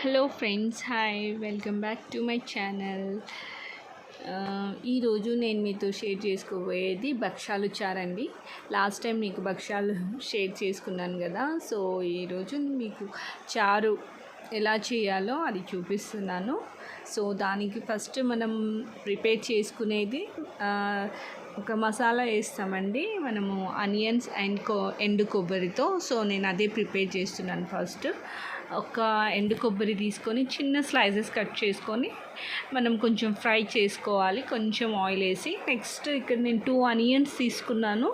Hello friends, hi, welcome back to my channel. ఈరోజు నేను మీతో షేర్ చేసుకోబోయేది భక్షాలు చారండి. లాస్ట్ టైం మీకు భక్షాలు షేర్ చేసుకున్నాను కదా. సో ఈరోజు మీకు చారు ఎలా చేయాలో అది చూపిస్తున్నాను. సో దానికి ఫస్ట్ మనం ప్రిపేర్ చేసుకునేది ఒక మసాలా వేస్తామండి మనము, ఆనియన్స్ అండ్ ఎండు కొబ్బరితో. సో నేను అదే ప్రిపేర్ చేస్తున్నాను. ఫస్ట్ ఒక ఎండు కొబ్బరి తీసుకొని చిన్న స్లైసెస్ కట్ చేసుకొని మనం కొంచెం ఫ్రై చేసుకోవాలి, కొంచెం ఆయిల్ వేసి. నెక్స్ట్ ఇక్కడ నేను 2 ఆనియన్స్ తీసుకున్నాను.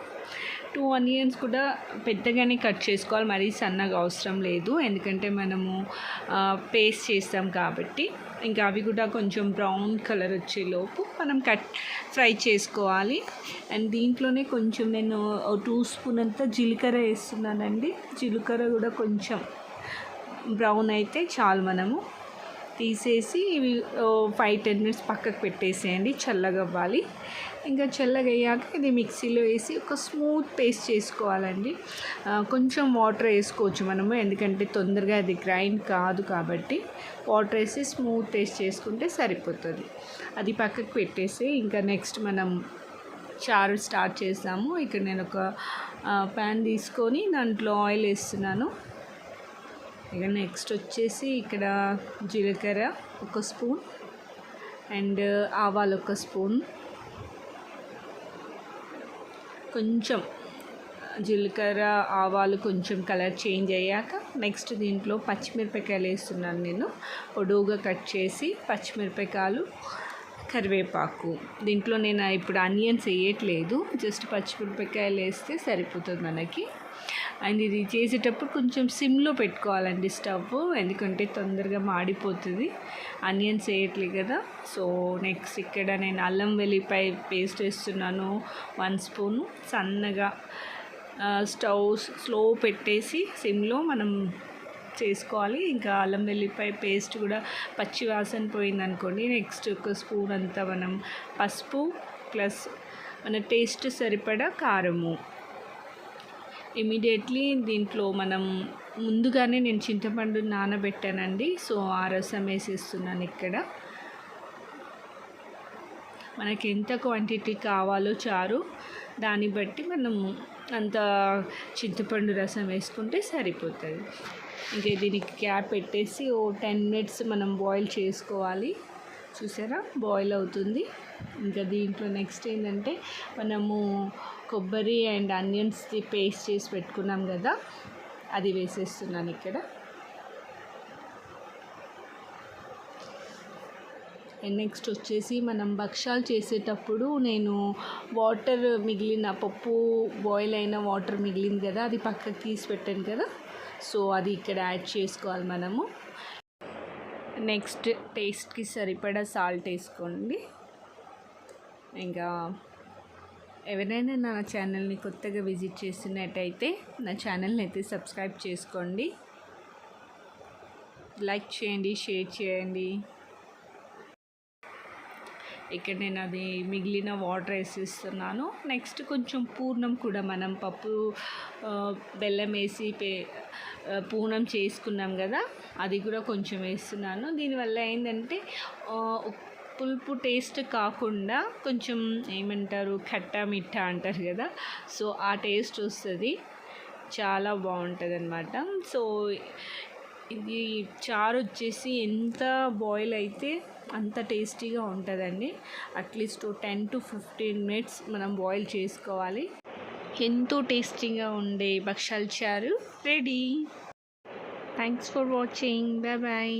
2 ఆనియన్స్ కూడా పెద్దగానే కట్ చేసుకోవాలి, మరీ సన్నగా అవసరం లేదు, ఎందుకంటే మనము పేస్ట్ చేస్తాం కాబట్టి. ఇంకా అవి కూడా కొంచెం బ్రౌన్ కలర్ వచ్చేలోపు మనం ఫ్రై చేసుకోవాలి. అండ్ దీంట్లోనే కొంచెం నేను 2 స్పూన్ అంతా జీలకర్ర వేస్తున్నానండి. జీలకర్ర కూడా కొంచెం బ్రౌన్ అయితే చాలు. మనము తీసేసి ఇవి 5-10 మినిట్స్ పక్కకు పెట్టేసేయండి, చల్లగా అవ్వాలి. ఇంకా చల్లగా అయ్యాక ఇది మిక్సీలో వేసి ఒక స్మూత్ పేస్ట్ చేసుకోవాలండి. కొంచెం వాటర్ వేసుకోవచ్చు మనము, ఎందుకంటే తొందరగా అది గ్రైండ్ కాదు కాబట్టి. వాటర్ వేసి స్మూత్ పేస్ట్ చేసుకుంటే సరిపోతుంది. అది పక్కకు పెట్టేసి ఇంకా నెక్స్ట్ మనం చారు స్టార్ట్ చేస్తాము. ఇక్కడ నేను ఒక ప్యాన్ తీసుకొని దాంట్లో ఆయిల్ వేస్తున్నాను. ఇక నెక్స్ట్ వచ్చేసి ఇక్కడ జీలకర్ర 1 స్పూన్ అండ్ ఆవాలు 1 స్పూన్. కొంచెం జీలకర్ర ఆవాలు కొంచెం కలర్ చేంజ్ అయ్యాక నెక్స్ట్ దీంట్లో పచ్చిమిరపకాయలు వేస్తున్నాను నేను, పొడవుగా కట్ చేసి. పచ్చిమిరపకాయలు, కరివేపాకు. దీంట్లో నేను ఇప్పుడు ఆనియన్స్ వేయట్లేదు, జస్ట్ పచ్చిమిరపకాయలు వేస్తే సరిపోతుంది మనకి. అండ్ ఇది చేసేటప్పుడు కొంచెం సిమ్లో పెట్టుకోవాలండి స్టవ్, ఎందుకంటే తొందరగా మాడిపోతుంది. ఆనియన్స్ వేయట్లేదు కదా. సో నెక్స్ట్ ఇక్కడ నేను అల్లం వెల్లిపాయ పేస్ట్ వేస్తున్నాను 1 స్పూను. సన్నగా స్టవ్ స్లో పెట్టేసి సిమ్లో మనం చేసుకోవాలి. ఇంకా అల్లం వెల్లిపాయ పేస్ట్ కూడా పచ్చి వాసన పోయిందనుకోండి. నెక్స్ట్ 1 స్పూన్ అంతా మనం పసుపు ప్లస్ మన టేస్ట్ సరిపడా కారము. ఇమీడియట్లీ దీంట్లో మనం ముందుగానే నేను చింతపండు నానబెట్టానండి, సో ఆ రసం వేసేస్తున్నాను ఇక్కడ. మనకి ఎంత క్వాంటిటీ కావాలో చారు, దాన్ని బట్టి మనం అంత చింతపండు రసం వేసుకుంటే సరిపోతుంది. ఇంకా దీనికి క్యాప్ పెట్టేసి 10 మినిట్స్ మనం బాయిల్ చేసుకోవాలి. చూసారా, బాయిల్ అవుతుంది. ఇంకా దీంట్లో నెక్స్ట్ ఏంటంటే మనము కొబ్బరి అండ్ ఆనియన్స్ది పేస్ట్ చేసి పెట్టుకున్నాం కదా, అది వేసేస్తున్నాను ఇక్కడ. అండ్ నెక్స్ట్ వచ్చేసి మనం భక్షాలు చేసేటప్పుడు నేను వాటర్ మిగిలిన పప్పు బాయిల్ అయిన వాటర్ మిగిలింది కదా, అది పక్కకు తీసి పెట్టాను కదా. సో అది ఇక్కడ యాడ్ చేసుకోవాలి మనము. నెక్స్ట్ టేస్ట్కి సరిపడా సాల్ట్ వేసుకోండి. ఇంకా ఎవరైనా నా ఛానల్ని కొత్తగా విజిట్ చేస్తున్నట్టయితే నా ఛానల్ని అయితే సబ్స్క్రైబ్ చేసుకోండి, లైక్ చేయండి, షేర్ చేయండి. ఇక్కడ నేను అది మిగిలిన వాటర్ వేసిస్తున్నాను. నెక్స్ట్ కొంచెం పూర్ణం కూడా మనం పప్పు బెల్లం వేసి పూర్ణం చేసుకున్నాం కదా, అది కూడా కొంచెం వేస్తున్నాను. దీనివల్ల ఏంటంటే పులుపు టేస్ట్ కాకుండా కొంచెం ఏమంటారు, ఖట్టా మిఠా అంటారు కదా, సో ఆ టేస్ట్ వస్తుంది, చాలా బాగుంటుంది అన్నమాట. సో ఇది చారు వచ్చేసి ఎంత బాయిల్ అయితే అంత టేస్టీగా ఉంటుందండి. అట్లీస్ట్ 10-15 మినిట్స్ మనం బాయిల్ చేసుకోవాలి. ఎంతో టేస్టీగా ఉండే భక్షాలు చారు ready. Thanks for watching. Bye bye.